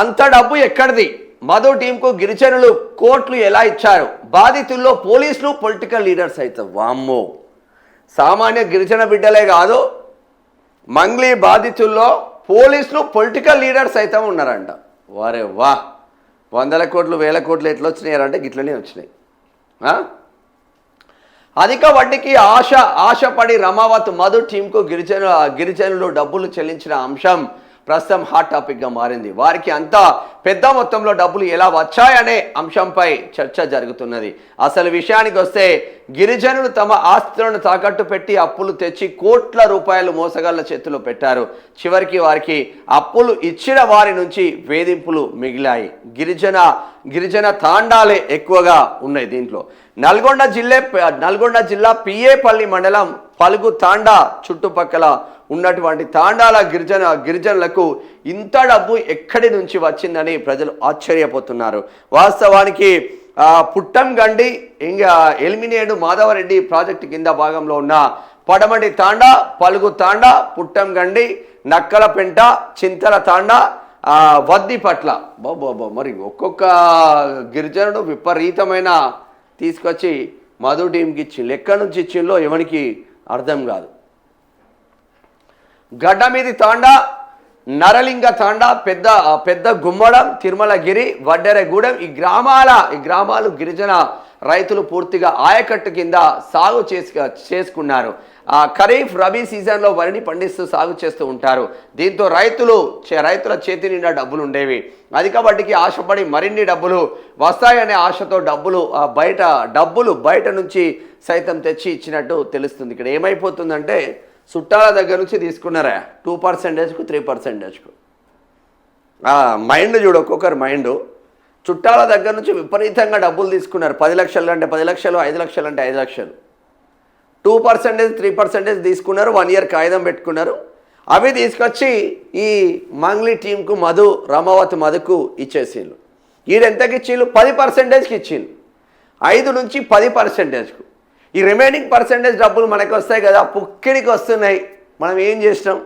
అంత డబ్బు ఎక్కడిది? మధు టీంకు గిరిజనులు కోట్లు ఎలా ఇచ్చారు? బాధితుల్లో పోలీసులు పొలిటికల్ లీడర్స్ అయితే వామ్మో, సామాన్య గిరిజన బిడ్డలే కాదు, మంగ్లీ బాధితుల్లో పోలీసులు పొలిటికల్ లీడర్స్ అయితే ఉన్నారంట. వారే వా, వందల కోట్లు వేల కోట్లు ఎట్లా వచ్చినాయంటే గిట్లనే వచ్చినాయి. అధిక వడ్డీకి ఆశపడి రమావత్ మధు టీంకు గిరిజనులు డబ్బులు చెల్లించిన అంశం ప్రస్తుతం హాట్ టాపిక్గా మారింది. వారికి అంత పెద్ద మొత్తంలో డబ్బులు ఎలా వచ్చాయనే అంశంపై చర్చ జరుగుతున్నది. అసలు విషయానికి వస్తే గిరిజనులు తమ ఆస్తులను తాకట్టు పెట్టి అప్పులు తెచ్చి కోట్ల రూపాయలు మోసగాళ్ల చేతిలో పెట్టారు. చివరికి వారికి అప్పులు ఇచ్చిన వారి నుంచి వేధింపులు మిగిలాయి. గిరిజన తాండాలే ఎక్కువగా ఉన్నాయి దీంట్లో. నల్గొండ జిల్లా పిఏపల్లి మండలం పలుగు తాండా చుట్టుపక్కల ఉన్నటువంటి తాండాల గిరిజనులకు ఇంత డబ్బు ఎక్కడి నుంచి వచ్చిందని ప్రజలు ఆశ్చర్యపోతున్నారు. వాస్తవానికి పుట్టంగండి ఇంకా ఎలిమినేడు మాధవరెడ్డి ప్రాజెక్టు కింద భాగంలో ఉన్న పడమటి తాండా, పలుగు తాండా, పుట్టంగండి, నక్కలపెంట, చింతల తాండా, వద్దిపట్ల బాబా మరి ఒక్కొక్క గిరిజనుడు విపరీతమైన తీసుకొచ్చి మధు టీంకి ఇచ్చిండు. ఎక్కడి నుంచి ఇచ్చిందో ఎవరికి అర్థం కాదు. గడ్డమీది తాండా, నరలింగ తాండా, పెద్ద గుమ్మడం, తిరుమలగిరి, వడ్డెరగూడెం ఈ గ్రామాలు గిరిజన రైతులు పూర్తిగా ఆయకట్టు కింద సాగు చేసుకున్నారు. ఖరీఫ్ రబీ సీజన్లో వరిని పండిస్తూ సాగు చేస్తూ ఉంటారు. దీంతో రైతుల చేతి నిండా డబ్బులు ఉండేవి. అధిక వడ్డీకి ఆశపడి మరిన్ని డబ్బులు వస్తాయనే ఆశతో డబ్బులు బయట నుంచి సైతం తెచ్చి ఇచ్చినట్టు తెలుస్తుంది. ఇక్కడ ఏమైపోతుందంటే చుట్టాల దగ్గర నుంచి తీసుకున్నారా 2%కు 3%కు మైండ్ చూడు, ఒక్కొక్కరు మైండ్. చుట్టాల దగ్గర నుంచి విపరీతంగా డబ్బులు తీసుకున్నారు. 10 లక్షలు అంటే 10 లక్షలు, 5 లక్షలు అంటే 5 లక్షలు, 2%, 3% తీసుకున్నారు. 1 ఇయర్ కాగితం పెట్టుకున్నారు. అవి తీసుకొచ్చి ఈ మంగ్లీ టీంకు రమావత్ మధుకు ఇచ్చేసిళ్ళు. ఈడెంతకి ఇచ్చిళ్ళు? 10%కి ఇచ్చిళ్ళు. 5 నుంచి 10%కు. ఈ రిమైనింగ్ పర్సెంటేజ్ డబ్బులు మనకు వస్తాయి కదా, పుక్కిడికి వస్తున్నాయి. మనం ఏం చేసినాం?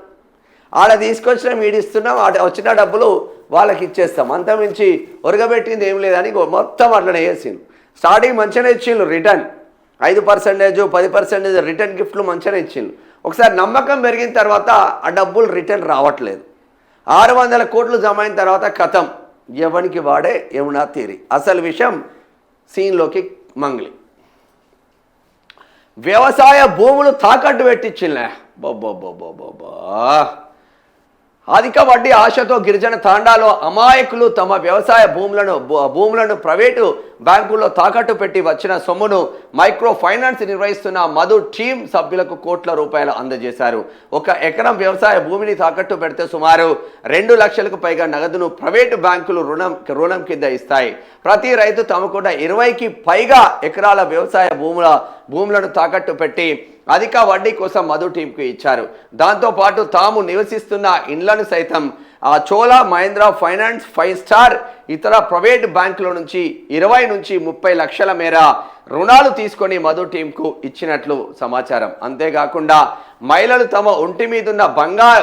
ఆడ తీసుకొచ్చినాం, ఈడిస్తున్నాం, వచ్చిన డబ్బులు వాళ్ళకి ఇచ్చేస్తాం. అంతమించి ఒరగబెట్టింది ఏం లేదని మొత్తం అట్లనే వేసిండు. స్టార్టింగ్ మంచిగానే ఇచ్చిండు, రిటర్న్ 5%, 10% రిటర్న్ గిఫ్ట్లు మంచిగానే ఇచ్చిండు. ఒకసారి నమ్మకం పెరిగిన తర్వాత ఆ డబ్బులు రిటర్న్ రావట్లేదు. 600 కోట్లు జమ అయిన తర్వాత కథం, ఎవనికి వాడే ఏమన్నా తీరి. అసలు విషయం సీన్లోకి మంగ్లీ వ్యవసాయ భూములు తాకట్టు పెట్టించిలే. బాబా, అధిక వడ్డీ ఆశతో గిరిజన తాండాలో అమాయకులు తమ వ్యవసాయ భూములను ప్రైవేటు బ్యాంకుల్లో తాకట్టు పెట్టి వచ్చిన సొమ్మును మైక్రో ఫైనాన్స్ నిర్వహిస్తున్న మధు టీం సభ్యులకు కోట్ల రూపాయలు అందజేశారు. 1 ఎకరం వ్యవసాయ భూమిని తాకట్టు పెడితే సుమారు 2 లక్షలకు పైగా నగదును ప్రైవేటు బ్యాంకులు రుణం కింద ఇస్తాయి. ప్రతి రైతు తమకున్న 20కి పైగా ఎకరాల వ్యవసాయ భూములను తాకట్టు పెట్టి అధిక వడ్డీ కోసం మధు టీంకు ఇచ్చారు. దాంతోపాటు తాము నివసిస్తున్న ఇండ్లను సైతం చోళా మహీంద్రా ఫైనాన్స్, 5 స్టార్ ఇతర ప్రైవేట్ బ్యాంకుల నుంచి 20 నుంచి 30 లక్షల మేర రుణాలు తీసుకొని మధు టీంకు ఇచ్చినట్లు సమాచారం. అంతేకాకుండా మహిళలు తమ ఒంటి మీదున్న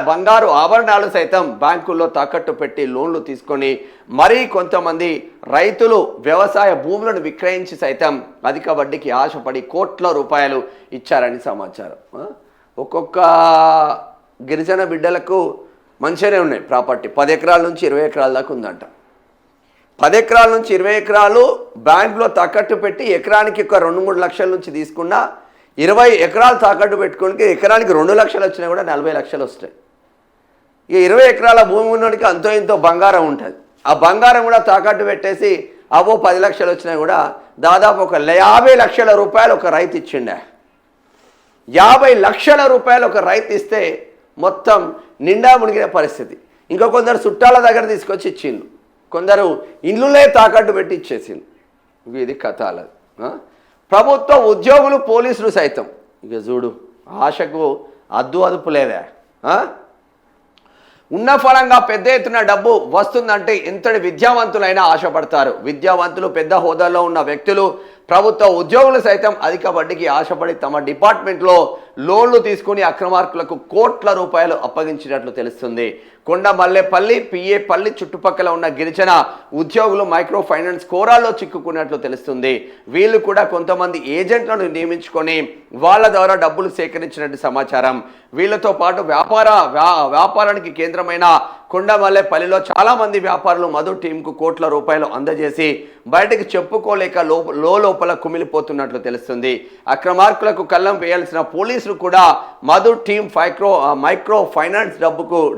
బంగారు ఆభరణాలు సైతం బ్యాంకుల్లో తాకట్టు పెట్టి లోన్లు తీసుకొని మరీ కొంతమంది రైతులు వ్యవసాయ భూములను విక్రయించి సైతం అధిక వడ్డీకి ఆశపడి కోట్ల రూపాయలు ఇచ్చారని సమాచారం. ఒక్కొక్క గిరిజన బిడ్డలకు మంచిగానే ఉన్నాయి ప్రాపర్టీ. 10 ఎకరాల నుంచి 20 ఎకరాల దాకా ఉందంట. 10 ఎకరాల నుంచి 20 ఎకరాలు బ్యాంకులో తాకట్టు పెట్టి ఎకరానికి ఒక 2-3 లక్షల నుంచి తీసుకున్నా 20 ఎకరాలు తాకట్టు పెట్టుకోనికి ఎకరానికి 2 లక్షలు వచ్చినా కూడా 40 లక్షలు వస్తాయి. ఇక 20 ఎకరాల భూమి ఉన్నోడికి అంతో ఇంతో బంగారం ఉంటుంది. ఆ బంగారం కూడా తాకట్టు పెట్టేసి 10 లక్షలు వచ్చినా కూడా దాదాపు ఒక 50 లక్షల రూపాయలు ఒక రైతు ఇచ్చిండే. 50 లక్షల రూపాయలు ఒక రైతు ఇస్తే మొత్తం నిండా మునిగిన పరిస్థితి. ఇంకా కొందరు చుట్టాల దగ్గర తీసుకొచ్చి ఇచ్చిండు, కొందరు ఇల్లులే తాకట్టు పెట్టి ఇచ్చేసిండు. ఇది కథ. ప్రభుత్వ ఉద్యోగులు, పోలీసులు సైతం ఇక చూడు, ఆశకు అదుపు లేదా? ఉన్న ఫలంగా పెద్ద ఎత్తున డబ్బు వస్తుందంటే ఎంతటి విద్యావంతులైనా ఆశపడతారు. విద్యావంతులు, పెద్ద హోదాలో ఉన్న వ్యక్తులు, ప్రభుత్వ ఉద్యోగులు సైతం అధిక వడ్డీకి ఆశపడి తమ డిపార్ట్మెంట్లో లోన్లు తీసుకుని అక్రమార్కులకు కోట్ల రూపాయలు అప్పగించినట్లు తెలుస్తుంది. కొండమల్లేపల్లి, పిఏపల్లి చుట్టుపక్కల ఉన్న గిరిజన ఉద్యోగులు మైక్రో ఫైనాన్స్ కోరాల్లో చిక్కుకున్నట్లు తెలుస్తుంది. వీళ్ళు కూడా కొంతమంది ఏజెంట్లను నియమించుకొని వాళ్ళ ద్వారా డబ్బులు సేకరించినట్టు సమాచారం. వీళ్ళతో పాటు వ్యాపారానికి కేంద్రమైన కొండమల్లేపల్లిలో చాలా మంది వ్యాపారులు మధు టీంకు కోట్ల రూపాయలు అందజేసి బయటకు చెప్పుకోలేక లోపల కుమిలిపోతున్నట్లు తెలుస్తుంది. అక్రమార్కులకు కళ్ళం వేయాల్సిన పోలీసులు కూడా మధు టీం మైక్రో ఫైనాన్స్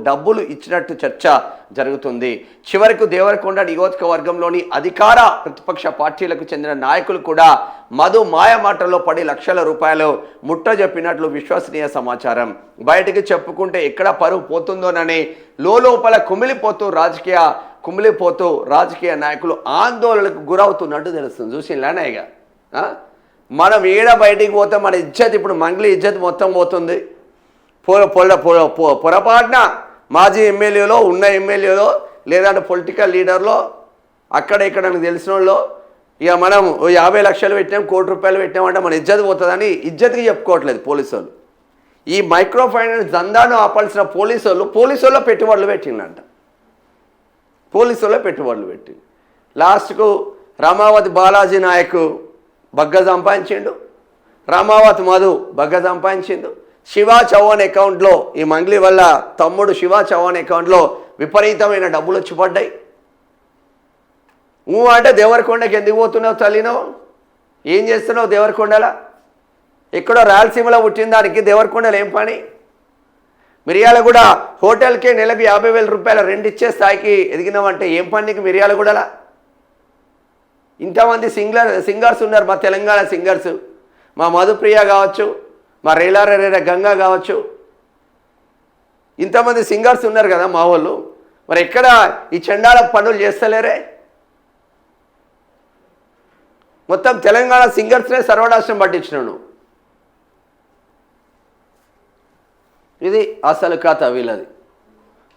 డబ్బులు ఇచ్చినట్టు చర్చ జరుగుతుంది. చివరకు దేవరకొండ నియోజకవర్గంలోని అధికార ప్రతిపక్ష పార్టీలకు చెందిన నాయకులు కూడా మధు మాయ మాటల్లో పడి లక్షల రూపాయలు ముట్టజెప్పినట్లు విశ్వసనీయ సమాచారం. బయటికి చెప్పుకుంటే ఎక్కడ పరువు పోతుందోనని లోపల కుమిలిపోతూ రాజకీయ నాయకులు ఆందోళనకు గురవుతున్నట్టు తెలుస్తుంది. చూసింలానేగా మనం ఏడ బయటికి పోతే మన ఇజ్జత్, ఇప్పుడు మంగ్లీ ఇజ్జత్ మొత్తం పోతుంది. పొరపాటున మాజీ ఎమ్మెల్యేలో ఉన్న ఎమ్మెల్యేలో లేదంటే పొలిటికల్ లీడర్లో అక్కడ ఇక్కడ నాకు తెలిసిన వాళ్ళు ఇక మనం 50 లక్షలు పెట్టాం, కోటి రూపాయలు పెట్టామంటే మన ఇజ్జత్ పోతుందని ఇజ్జత్కి చెప్పుకోవట్లేదు పోలీసు వాళ్ళు. ఈ మైక్రో ఫైనాన్స్ దందాను ఆపాల్సిన పోలీసు వాళ్ళు పెట్టుబడులు పెట్టిందంట. పోలీసుల్లో పెట్టుబడులు పెట్టి లాస్ట్కు రామావతి బాలాజీ నాయక్ బగ్గ సంపాదించిండు, రామావతి మధు బగ్గ సంపాదించిండు. శివ చౌహాన్ అకౌంట్లో, ఈ మంగ్లీ వల్ల తమ్ముడు శివ చౌహాన్ అకౌంట్లో విపరీతమైన డబ్బులు వచ్చి పడ్డాయి. అంటే దేవరకొండకి ఎందుకు పోతున్నావు తల్లినో, ఏం చేస్తున్నావు దేవరకొండలా? ఎక్కడో రాయలసీమలో పుట్టిన దానికి దేవరకొండలో ఏం పని? మిర్యాలగూడ హోటల్కే నెలకు 50,000 రూపాయల రెంట్ ఇచ్చే స్థాయికి ఎదిగినామంటే ఏం పని నీకు మిర్యాలగూడలా? ఇంతమంది సింగర్స్ ఉన్నారు మా తెలంగాణ సింగర్స్, మా మధుప్రియ కావచ్చు, మా రేలారేర గంగా కావచ్చు, ఇంతమంది సింగర్స్ ఉన్నారు కదా మా వాళ్ళు. మరి ఎక్కడ ఈ చండాల పనులు చేస్తలేరే? మొత్తం తెలంగాణ సింగర్స్నే సర్వనాశనం పట్టించినావు. ఇది అసలు కథ వీళ్ళది.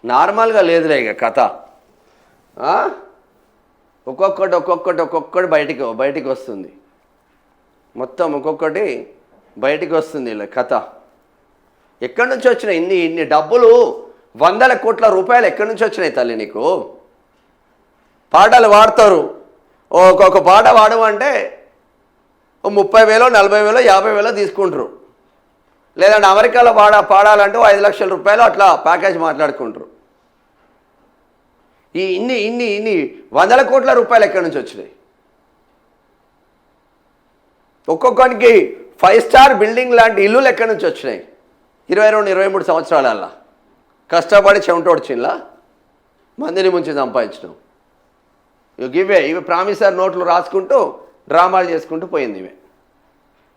నార్మల్గా లేదులే ఇక కథ. ఒక్కొక్కటి బయటికి వస్తుంది. మొత్తం ఒక్కొక్కటి బయటికి వస్తుంది ఇలా కథ. ఎక్కడి నుంచి వచ్చినాయి ఇన్ని డబ్బులు? 100 కోట్ల రూపాయలు ఎక్కడి నుంచి వచ్చినాయి తల్లి నీకు? పాటలు పాడతారు, ఒక్కొక్క పాట పాడమంటే 30,000, 40,000, 50,000 తీసుకుంటారు. లేదంటే అమెరికాలో పాడాలంటే 5 లక్షల రూపాయలు అట్లా ప్యాకేజ్ మాట్లాడుకుంటారు. ఈ ఇన్ని 100 కోట్ల రూపాయలు ఎక్కడి నుంచి వచ్చినాయి? ఒక్కొక్కరికి 5 స్టార్ బిల్డింగ్ లాంటి ఇల్లులు ఎక్కడి నుంచి వచ్చినాయి? 22-23 సంవత్సరాలల్లా కష్టపడి చెమటోడ్చిన్లా మందిని ముంచి సంపాదించడం. ఇవి ప్రామిసర్ నోట్లు రాసుకుంటూ డ్రామాలు చేసుకుంటూ పోయింది ఇవి.